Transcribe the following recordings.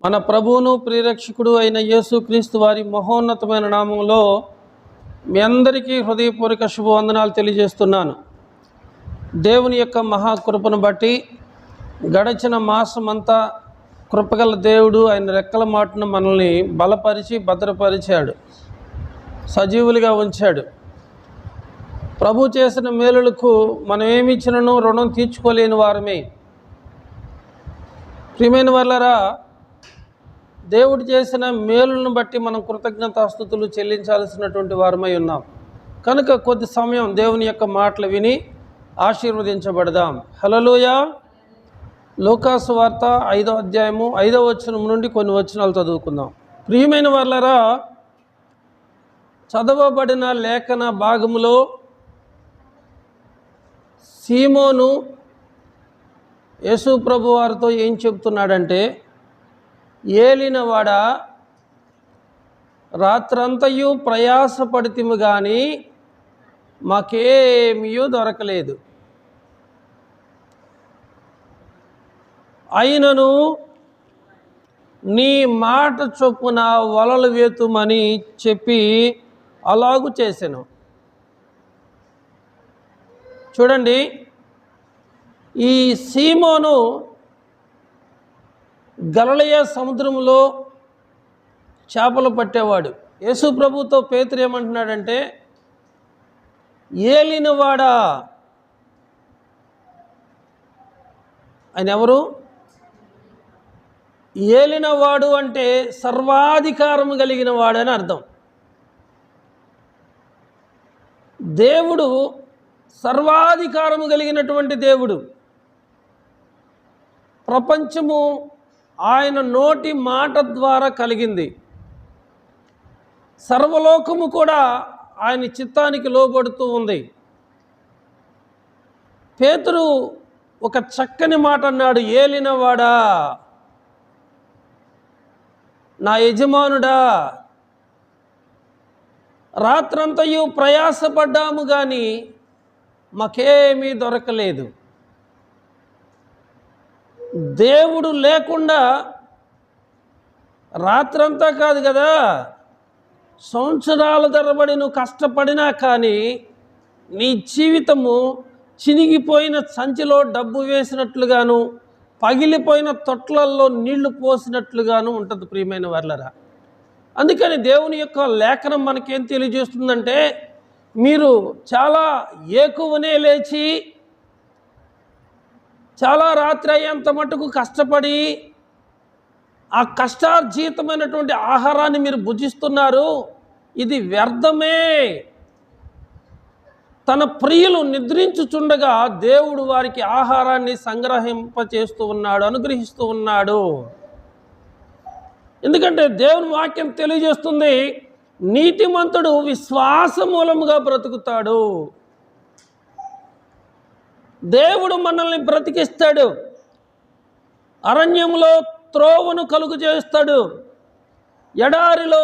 మన ప్రభువును ప్రియరక్షకుడు అయిన యేసుక్రీస్తు వారి మహోన్నతమైన నామంలో మీ అందరికీ హృదయపూర్వక శుభవందనాలు తెలియజేస్తున్నాను. దేవుని యొక్క మహాకృపను బట్టి గడచిన మాసమంతా కృపగల దేవుడు ఆయన రెక్కల మాటను మనల్ని బలపరిచి భద్రపరిచాడు, సజీవులుగా ఉంచాడు. ప్రభు చేసిన మేలులకు మనం ఏమిచ్చినను రుణం తీర్చుకోలేని వారమే. ప్రియమైన వాళ్ళరా, దేవుడు చేసిన మేలులను బట్టి మనం కృతజ్ఞతాస్తుతులు చెల్లించాల్సినటువంటి వారమై ఉన్నాం. కనుక కొద్ది సమయం దేవుని యొక్క మాటలు విని ఆశీర్వదించబడదాం. హల్లెలూయా. లూకాసు వార్త 5వ అధ్యాయము 5వ వచనం నుండి కొన్ని వచనాలు చదువుకుందాం. ప్రియమైన వాళ్ళరా, చదవబడిన లేఖన భాగములో సీమోను యేసు ప్రభు వారితో ఏం చెప్తున్నాడంటే, ఏలినవాడా, రాత్రంతయు ప్రయాసపడితిము కానీ మాకేమీ దొరకలేదు. అయినను నీ మాట చొప్పున వలలు వేతుమని చెప్పి అలాగు చేసెను. చూడండి, ఈ సీమోను గలిలయ సముద్రంలో చేపలు పట్టేవాడు. యేసు ప్రభుతో పేతురు ఏమంటున్నాడంటే, ఏలినవాడా. ఆయన ఎవరు? ఏలినవాడు అంటే సర్వాధికారము కలిగిన వాడని అర్థం. దేవుడు సర్వాధికారము కలిగినటువంటి దేవుడు. ప్రపంచము ఆయన నోటి మాట ద్వారా కలిగింది. సర్వలోకము కూడా ఆయన చిత్తానికి లోబడుతూ ఉంది. పేతురు ఒక చక్కని మాట అన్నాడు, ఏలినవాడా, నా యజమానుడా, రాత్రంతయు ప్రయాసపడ్డాము కానీ మాకేమీ దొరకలేదు. దేవుడు లేకుండా రాత్రంతా కాదు కదా, సంవత్సరాల తరబడి నువ్వు కష్టపడినా కానీ నీ జీవితము చినిగిపోయిన సంచిలో డబ్బు వేసినట్లుగాను, పగిలిపోయిన తొట్లల్లో నీళ్లు పోసినట్లుగాను ఉంటుంది. ప్రియమైన వాళ్ళరా, అందుకని దేవుని యొక్క లేఖనం మనకేం తెలియజేస్తుందంటే, మీరు చాలా ఎక్కువనే లేచి చాలా రాత్రి అయ్యేంత మటుకు కష్టపడి ఆ కష్టార్జితమైనటువంటి ఆహారాన్ని మీరు భుజిస్తున్నారు, ఇది వ్యర్థమే. తన ప్రియులు నిద్రించుచుండగా దేవుడు వారికి ఆహారాన్ని సంగ్రహింపచేస్తూ ఉన్నాడు, అనుగ్రహిస్తూ ఉన్నాడు. ఎందుకంటే దేవుని వాక్యం తెలియజేస్తుంది, నీతిమంతుడు విశ్వాస మూలముగా బ్రతుకుతాడు. దేవుడు మనల్ని బ్రతికిస్తాడు. అరణ్యంలో త్రోవను కలుగు చేస్తాడు. ఎడారిలో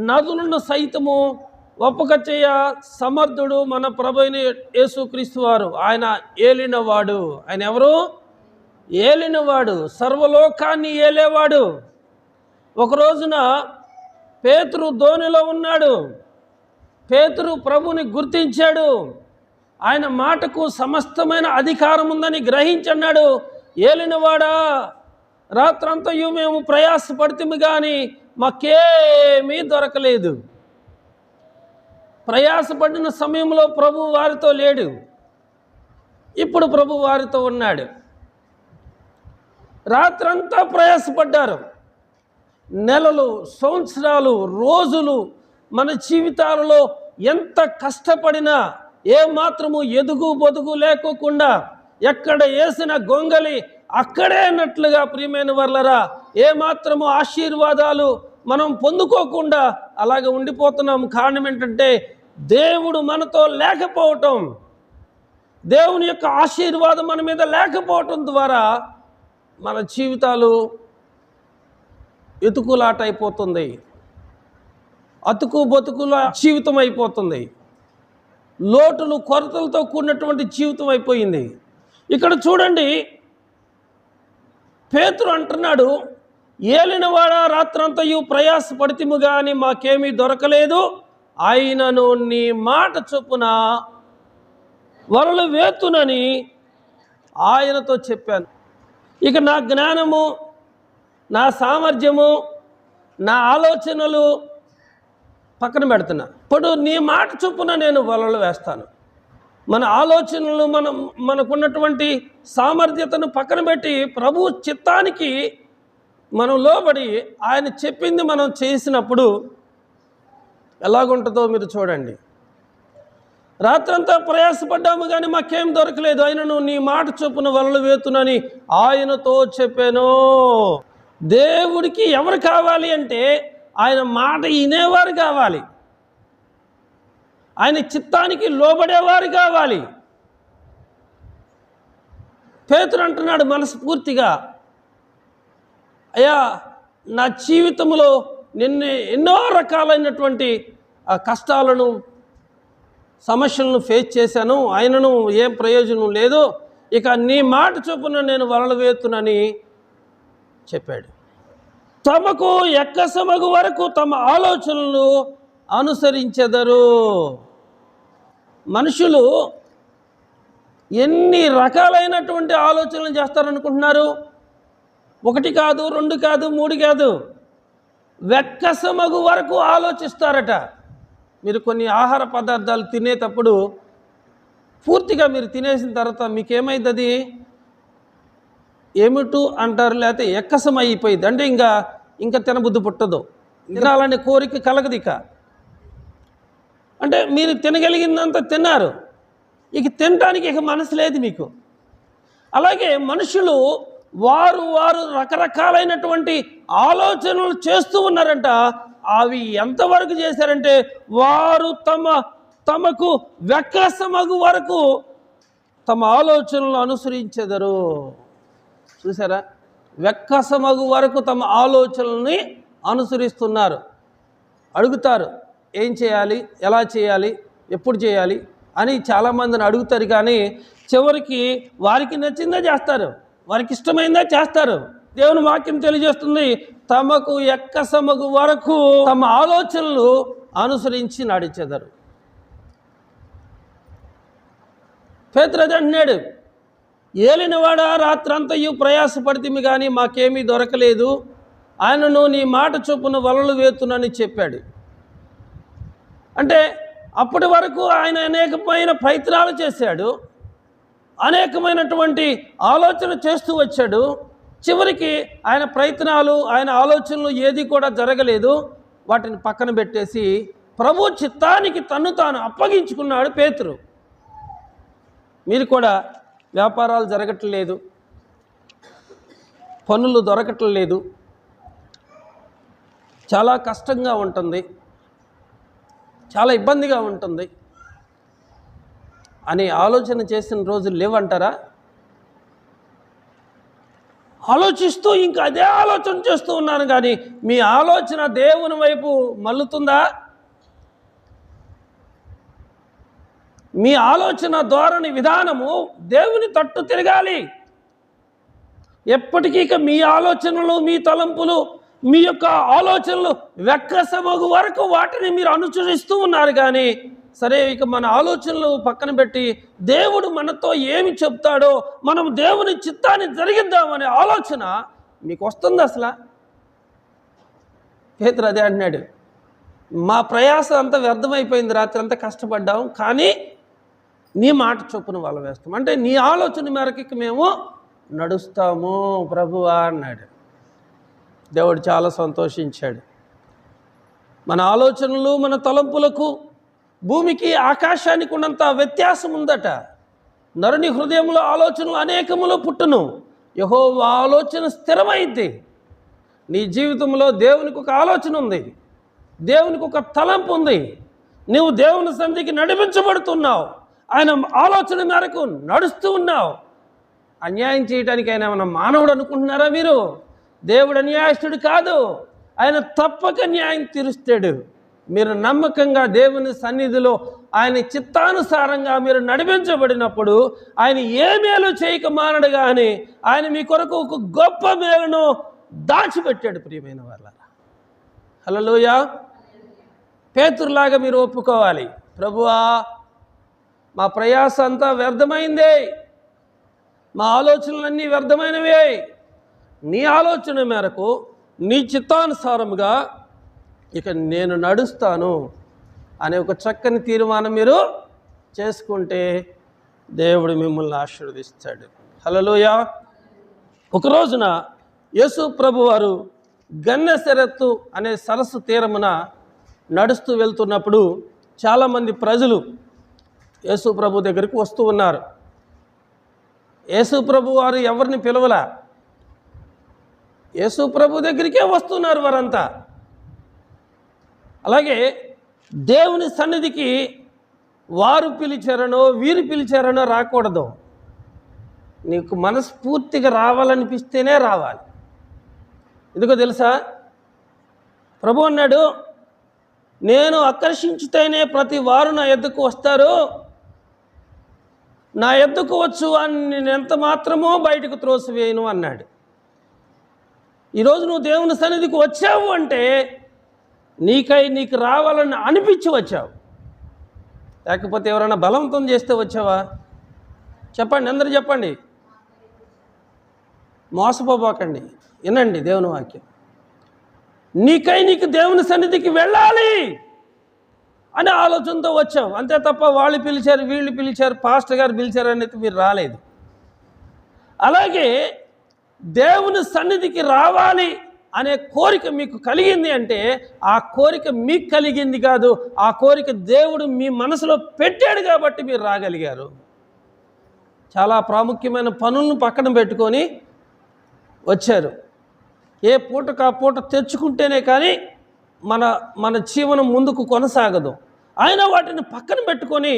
నదులను సైతము ఒప్పక చేయ సమర్థుడు మన ప్రభువైన యేసుక్రీస్తు వారు. ఆయన ఏలినవాడు. ఆయన ఎవరు? ఏలినవాడు, సర్వలోకాన్ని ఏలేవాడు. ఒక రోజున పేతురు ధోనిలో ఉన్నాడు. పేతురు ప్రభుని గుర్తించాడు. ఆయన మాటకు సమస్తమైన అధికారం ఉందని గ్రహించన్నాడు. ఏలినవాడా, రాత్రంతయు మేము ప్రయాసపడితిము కానీ మాకేమీ దొరకలేదు. ప్రయాసపడిన సమయంలో ప్రభు వారితో లేడు, ఇప్పుడు ప్రభు వారితో ఉన్నాడు. రాత్రంతా ప్రయాసపడ్డారు. నెలలు, సంవత్సరాలు, రోజులు మన జీవితాలలో ఎంత కష్టపడినా ఏమాత్రము ఎదుగు బొదుగు లేకోకుండా ఎక్కడ వేసిన గొంగలి అక్కడే అన్నట్లుగా, ప్రియమైన వర్లరా, ఏమాత్రము ఆశీర్వాదాలు మనం పొందుకోకుండా అలాగే ఉండిపోతున్నాము. కారణం ఏంటంటే దేవుడు మనతో లేకపోవటం, దేవుని యొక్క ఆశీర్వాదం మన మీద లేకపోవటం ద్వారా మన జీవితాలు ఎతుకులాట అయిపోతుంది, అతుకు బతుకుల జీవితం అయిపోతుంది, లోటులు కొరతలతో కూడినటువంటి జీవితం అయిపోయింది. ఇక్కడ చూడండి, పేతురు అంటున్నాడు, ఏలినవాడా రాత్రంతయు ప్రయాసపడితిము గాని మాకేమీ దొరకలేదు, ఆయనను నీ మాట చొప్పున వలలు వేతునని ఆయనతో చెప్పాను. ఇక నా జ్ఞానము, నా సామర్థ్యము, నా ఆలోచనలు పక్కన పెడుతున్నా. ఇప్పుడు నీ మాట చొప్పున నేను వలలు వేస్తాను. మన ఆలోచనలు, మనకున్నటువంటి సామర్థ్యతను పక్కన పెట్టి ప్రభు చిత్తానికి మనం లోబడి ఆయన చెప్పింది మనం చేసినప్పుడు ఎలాగుంటుందో మీరు చూడండి. రాత్రంతా ప్రయాసపడ్డాము కానీ మాకేం దొరకలేదు, ఆయనను నీ మాట చొప్పున వలలు వేతునని ఆయనతో చెప్పాను. దేవుడికి ఎవరు కావాలి అంటే ఆయన మాట వినేవారు కావాలి, ఆయన చిత్తానికి లోబడేవారు కావాలి. పేతురు అంటున్నాడు మనస్ఫూర్తిగా, అయ్యా నా జీవితంలో నిన్ను ఎన్నో రకాలైనటువంటి కష్టాలను, సమస్యలను ఫేస్ చేశాను, ఆయనను ఏం ప్రయోజనం లేదు, ఇక నీ మాట చొప్పున నేను వలలు వేతునని చెప్పాడు. తమకు ఎక్కసమగు వరకు తమ ఆలోచనలు అనుసరించెదరు. మనుషులు ఎన్ని రకాలైనటువంటి ఆలోచనలు చేస్తారనుకుంటున్నారు? 1 కాదు, 2 కాదు, 3 కాదు, వెక్కసమగు వరకు ఆలోచిస్తారట. మీరు కొన్ని ఆహార పదార్థాలు తినేటప్పుడు పూర్తిగా మీరు తినేసిన తర్వాత మీకేమైంది, ఏమిటూ అంటారు, లేకపోతే ఎక్కసం అయిపోయింది అంటే ఇంకా తినబుద్ధి పుట్టదు, తినాలనే కోరిక కలగదిక. అంటే మీరు తినగలిగిందంత తిన్నారు, ఇక తినడానికి ఇక మనసు లేదు మీకు. అలాగే మనుషులు వారు రకరకాలైనటువంటి ఆలోచనలు చేస్తూ ఉన్నారంట. అవి ఎంతవరకు చేశారంటే వారు తమకు వెక్కసమగు వరకు తమ ఆలోచనలు అనుసరించెదరు. చూసారా, వెక్కసమగు వరకు తమ ఆలోచనల్ని అనుసరిస్తున్నారు. అడుగుతారు ఏం చేయాలి, ఎలా చేయాలి, ఎప్పుడు చేయాలి అని చాలామందిని అడుగుతారు, కానీ చివరికి వారికి నచ్చిందే చేస్తారు, వారికి ఇష్టమైందే చేస్తారు. దేవుని వాక్యం తెలియజేస్తుంది, తమకు ఎక్కసమగు వరకు తమ ఆలోచనలు అనుసరించి నడిచెదరు. పేతురు అదే అన్నాడు, ఏలినవాడా రాత్రంతయు ప్రయాసపడితిమి కానీ మాకేమీ దొరకలేదు, ఆయనను నీ మాట చొప్పున వలలు వేతునని చెప్పాడు. అంటే అప్పటి వరకు ఆయన అనేకమైన ప్రయత్నాలు చేశాడు, అనేకమైనటువంటి ఆలోచన చేస్తూ వచ్చాడు. చివరికి ఆయన ప్రయత్నాలు, ఆయన ఆలోచనలు ఏది కూడా జరగలేదు. వాటిని పక్కన పెట్టేసి ప్రభు చిత్తానికి తన్ను తాను అప్పగించుకున్నాడు పేతురు. మీరు కూడా వ్యాపారాలు జరగట్లేదు, పనులు దొరకట్లేదు, చాలా కష్టంగా ఉంటుంది, చాలా ఇబ్బందిగా ఉంటుంది అని ఆలోచన చేసిన రోజులు లేవంటారా? ఆలోచిస్తూ ఇంకా అదే ఆలోచన చేస్తూ ఉన్నాను, కానీ మీ ఆలోచన దేవుని వైపు మల్లుతుందా? మీ ఆలోచన ధోరణి విధానము దేవుని తట్టు తిరగాలి. ఎప్పటికీ ఇక మీ ఆలోచనలు, మీ తలంపులు, మీ యొక్క ఆలోచనలు వెక్కసమగు వరకు వాటిని మీరు అనుసరిస్తూ ఉన్నారు, కానీ సరే ఇక మన ఆలోచనలు పక్కన పెట్టి దేవుడు మనతో ఏమి చెప్తాడో మనం దేవుని చిత్తాన్ని జరిగిద్దామనే ఆలోచన మీకు వస్తుంది అసలు? పేతురు అదే అంటున్నాడు, మా ప్రయాస అంతా వ్యర్థమైపోయింది, రాత్రి అంతా కష్టపడ్డాం, కానీ నీ మాట చొప్పున వల వేస్తాం, అంటే నీ ఆలోచన మేరకు మేము నడుస్తాము ప్రభువా అన్నాడు. దేవుడు చాలా సంతోషించాడు. మన ఆలోచనలు, మన తలంపులకు భూమికి ఆకాశానికి ఉన్నంత వ్యత్యాసం ఉందట. నరుని హృదయంలో ఆలోచనలు అనేకములు పుట్టును, యెహోవా ఆలోచన స్థిరమైంది. నీ జీవితంలో దేవునికి ఒక ఆలోచన ఉంది, దేవునికి ఒక తలంపు ఉంది. నువ్వు దేవుని సన్నిధికి నడిపించబడుతున్నావు, ఆయన ఆలోచన మేరకు నడుస్తూ ఉన్నావు. అన్యాయం చేయడానికి ఆయన ఏమైనా మానవుడు అనుకుంటున్నారా మీరు? దేవుడు అన్యాయస్తుడు కాదు, ఆయన తప్పక న్యాయం తీరుస్తాడు. మీరు నమ్మకంగా దేవుని సన్నిధిలో ఆయన చిత్తానుసారంగా మీరు నడిపించబడినప్పుడు ఆయన ఏ మేలు చేయక మానడు, కానీ ఆయన మీ కొరకు ఒక గొప్ప మేలును దాచిపెట్టాడు. ప్రియమైన వాళ్ళారా, హల్లెలూయా. పేతురులాగా మీరు ఒప్పుకోవాలి, ప్రభువా మా ప్రయాస అంతా వ్యర్థమైందే, మా ఆలోచనలన్నీ వ్యర్థమైనవే, నీ ఆలోచన మేరకు నీ చిత్తానుసారముగా ఇక నేను నడుస్తాను అనే ఒక చక్కని తీర్మానం మీరు చేసుకుంటే దేవుడు మిమ్మల్ని ఆశీర్వదిస్తాడు. హల్లెలూయా. ఒక రోజున యేసు ప్రభు వారు గన్నెసరెత్తు అనే సరస్సు తీరమున నడుస్తూ వెళ్తున్నప్పుడు చాలామంది ప్రజలు యేసు ప్రభు దగ్గరికి వస్తూ ఉన్నారు. యేసు ప్రభు వారు ఎవరిని పిలవలా, యేసు ప్రభు దగ్గరికే వస్తున్నారు వారంతా. అలాగే దేవుని సన్నిధికి వారు పిలిచారనో వీరు పిలిచారనో రాకూడదు. నీకు మనస్ఫూర్తిగా రావాలనిపిస్తేనే రావాలి. ఎందుకో తెలుసా, ప్రభు అన్నాడు, నేను ఆకర్షించితేనే ప్రతి వారు నా యొద్దకు వస్తారు, నా యొద్దకు వచ్చు అని నేను ఎంత మాత్రమో బయటకు త్రోసివేయను అన్నాడు. ఈరోజు నువ్వు దేవుని సన్నిధికి వచ్చావు అంటే నీకు రావాలని అనిపించి వచ్చావు, లేకపోతే ఎవరైనా బలవంతం చేస్తే వచ్చావా? చెప్పండి, అందరూ చెప్పండి. మోసపోబాకండి, వినండి దేవుని వాక్యం. నీకు దేవుని సన్నిధికి వెళ్ళాలి అనే ఆలోచనతో వచ్చావు, అంతే తప్ప వాళ్ళు పిలిచారు వీళ్ళు పిలిచారు పాస్టర్ గారు పిలిచారు అనేది మీరు రాలేదు. అలాగే దేవుని సన్నిధికి రావాలి అనే కోరిక మీకు కలిగింది అంటే ఆ కోరిక మీకు కలిగింది కాదు, ఆ కోరిక దేవుడు మీ మనసులో పెట్టాడు కాబట్టి మీరు రాగలిగారు. చాలా ప్రాముఖ్యమైన పనులను పక్కన పెట్టుకొని వచ్చారు. ఏ పూటకు ఆ పూట తెచ్చుకుంటేనే కానీ మన జీవనం ముందుకు కొనసాగదు. ఆయన వాటిని పక్కన పెట్టుకొని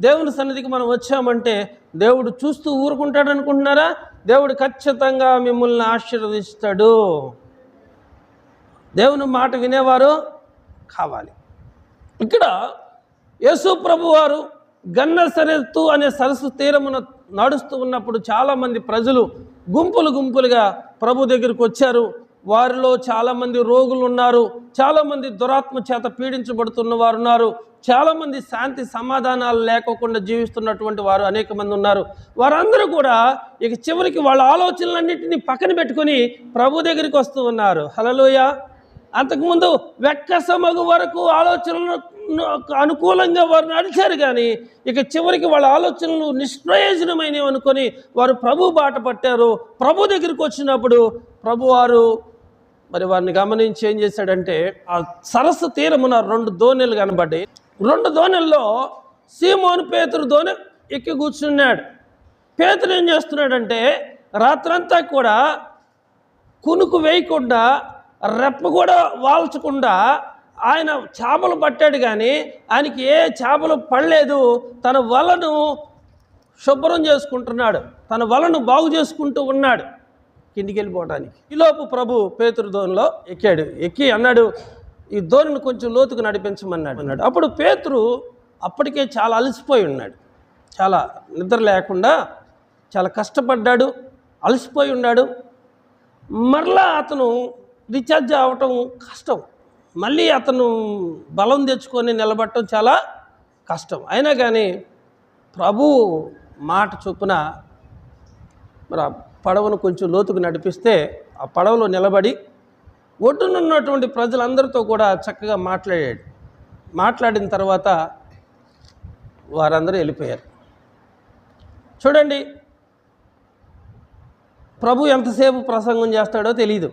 దేవుని సన్నిధికి మనం వచ్చామంటే దేవుడు చూస్తూ ఊరుకుంటాడు అనుకుంటున్నారా? దేవుడు ఖచ్చితంగా మిమ్మల్ని ఆశీర్వదిస్తాడు. దేవుని మాట వినేవారు కావాలి. ఇక్కడ యేసు ప్రభు వారు గన్నెసరెత్తు అనే సరస్సు తీరమున నడుస్తూ ఉన్నప్పుడు చాలామంది ప్రజలు గుంపులుగా ప్రభు దగ్గరికి వచ్చారు. వారిలో చాలామంది రోగులు ఉన్నారు, చాలామంది దురాత్మ చేత పీడించబడుతున్న వారు ఉన్నారు, చాలామంది శాంతి సమాధానాలు లేకోకుండా జీవిస్తున్నటువంటి వారు అనేక మంది ఉన్నారు. వారందరూ కూడా ఇక చివరికి వాళ్ళ ఆలోచనలన్నింటినీ పక్కన పెట్టుకొని ప్రభు దగ్గరికి వస్తూ ఉన్నారు. హల్లెలూయా. అంతకుముందు వెక్కసమగు వరకు ఆలోచనలు అనుకూలంగా వారు నడిచారు, కానీ ఇక చివరికి వాళ్ళ ఆలోచనలు నిష్ప్రయోజనమైనవి అనుకొని వారు ప్రభు బాట పట్టారు. ప్రభు దగ్గరికి వచ్చినప్పుడు ప్రభువారు మరి వారిని గమనించి ఏం చేశాడంటే, ఆ సరస్సు తీరమున 2 దోణెలు కనబడ్డాయి. 2 దోణెల్లో సీమోను పేతురు దోణె ఎక్కి కూర్చున్నాడు. పేతురు ఏం చేస్తున్నాడంటే రాత్రంతా కూడా కునుకు వేయకుండా రెప్ప కూడా వాల్చకుండా ఆయన చేపలు పట్టాడు, కానీ ఆయనకి ఏ చేపలు పడలేదు. తన వలను శుభ్రం చేసుకుంటున్నాడు, తన వలను బాగు చేసుకుంటూ ఉన్నాడు కిందికి వెళ్ళిపోవడానికి. ఈలోపు ప్రభు పేతురు దోణిలో ఎక్కి అన్నాడు, ఈ దోణిని కొంచెం లోతుకు నడిపించమన్నాడు. అప్పుడు పేతురు అప్పటికే చాలా అలసిపోయి ఉన్నాడు, చాలా నిద్ర లేకుండా చాలా కష్టపడ్డాడు, అలసిపోయి ఉన్నాడు. మరలా అతను రీఛార్జ్ అవ్వటం కష్టం, మళ్ళీ అతను బలం తెచ్చుకొని నిలబడటం చాలా కష్టం. అయినా కానీ ప్రభు మాట చొప్పున మరి ఆ పడవను కొంచెం లోతుకు నడిపిస్తే ఆ పడవలో నిలబడి ఒడ్డునున్నటువంటి ప్రజలందరితో కూడా చక్కగా మాట్లాడిన తర్వాత వారందరూ వెళ్ళిపోయారు. చూడండి, ప్రభు ఎంతసేపు ప్రసంగం చేస్తాడో తెలియదు.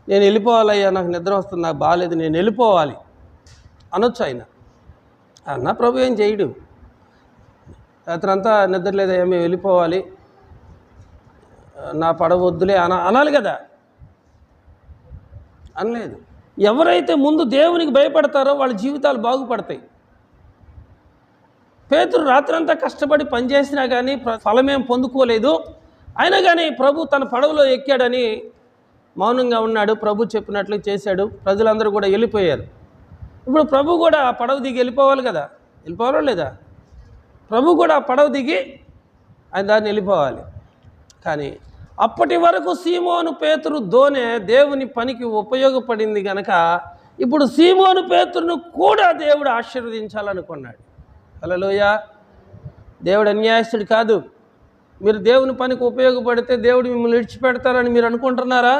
నేను వెళ్ళిపోవాలయ్యా, నాకు నిద్ర వస్తుంది, నాకు బాగాలేదు, నేను వెళ్ళిపోవాలి అనొచ్చు ఆయన. అన్న ప్రభు ఏం చేయడు. రాత్రంతా నిద్ర లేదయ్యా, మేము వెళ్ళిపోవాలి, నా పడవ వద్దులే అనాలి కదా, అనలేదు. ఎవరైతే ముందు దేవునికి భయపడతారో వాళ్ళ జీవితాలు బాగుపడతాయి. పేతురు రాత్రంతా కష్టపడి పనిచేసినా కానీ ఫలమేం పొందుకోలేదు. అయినా కానీ ప్రభు తన పడవలో ఎక్కాడని మౌనంగా ఉన్నాడు. ప్రభు చెప్పినట్లు చేశాడు. ప్రజలందరూ కూడా వెళ్ళిపోయారు. ఇప్పుడు ప్రభు కూడా ఆ పడవ దిగి వెళ్ళిపోవాలి కదా, వెళ్ళిపోవాలో లేదా? ప్రభు కూడా ఆ పడవ దిగి ఆయన దాన్ని వెళ్ళిపోవాలి. కానీ అప్పటి వరకు సీమోను పేతురు దోనె దేవుని పనికి ఉపయోగపడింది గనక ఇప్పుడు సీమోను పేతురును కూడా దేవుడు ఆశీర్వదించాలనుకున్నాడు. హల్లెలూయా. దేవుడు అన్యాయస్తుడు కాదు. మీరు దేవుని పనికి ఉపయోగపడితే దేవుడు మిమ్మల్ని విడిచిపెడతారని మీరు అనుకుంటున్నారా?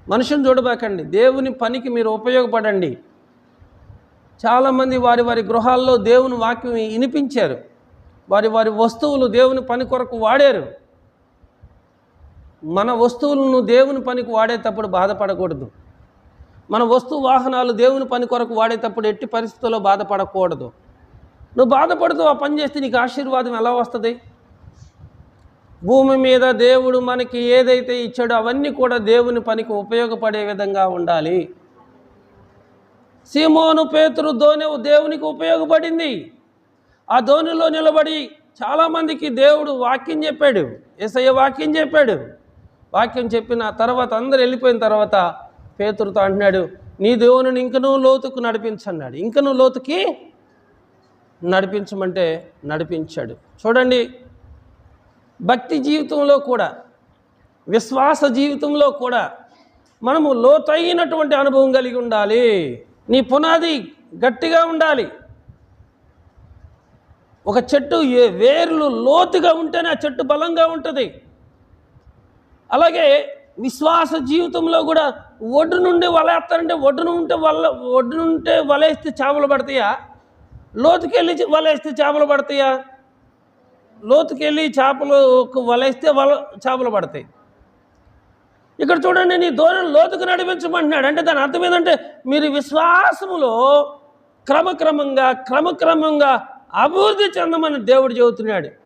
మనుషుని చూడబాకండి, దేవుని పనికి మీరు ఉపయోగపడండి. చాలామంది వారి వారి గృహాల్లో దేవుని వాక్యం వినిపించారు, వారి వారి వస్తువులు దేవుని పని కొరకు వాడారు. మన వస్తువులను దేవుని పనికి వాడేటప్పుడు బాధపడకూడదు. మన వాహనాలు దేవుని పని కొరకు వాడేటప్పుడు ఎట్టి పరిస్థితుల్లో బాధపడకూడదు. నువ్వు బాధపడుతూ ఆ పని చేస్తే నీకు ఆశీర్వాదం ఎలా వస్తుంది? భూమి మీద దేవుడు మనకి ఏదైతే ఇచ్చాడో అవన్నీ కూడా దేవుని పనికి ఉపయోగపడే విధంగా ఉండాలి. సీమోను పేతురు దోణి దేవునికి ఉపయోగపడింది. ఆ దోణిలో నిలబడి చాలామందికి దేవుడు వాక్యం చెప్పాడు, యేసయ్య వాక్యం చెప్పాడు. వాక్యం చెప్పిన తర్వాత అందరు వెళ్ళిపోయిన తర్వాత పేతురుతో అంటున్నాడు, నీ దేవుని ఇంకనూ లోతుకు నడిపించన్నాడు. ఇంకనూ లోతుకి నడిపించమంటే నడిపించాడు. చూడండి, భక్తి జీవితంలో కూడా, విశ్వాస జీవితంలో కూడా మనము లోతైనటువంటి అనుభవం కలిగి ఉండాలి. నీ పునాది గట్టిగా ఉండాలి. ఒక చెట్టు వేర్లు లోతుగా ఉంటేనే ఆ చెట్టు బలంగా ఉంటుంది. అలాగే విశ్వాస జీవితంలో కూడా ఒడ్డు నుండి వలేస్తారంటే ఒడ్డు నుంటే వలేస్తే చేపలు పడతాయా? లోతుకెళ్ళి వలేస్తే చేపలు పడతాయా? లోతుకెళ్ళి వలేస్తే చేపలు పడతాయి. ఇక్కడ చూడండి, నీ దూరం లోతుకు నడిపించమంటున్నాడు. అంటే దాని అర్థం ఏంటంటే మీరు విశ్వాసములో క్రమక్రమంగా అభివృద్ధి చెందమని దేవుడు చెబుతున్నాడు.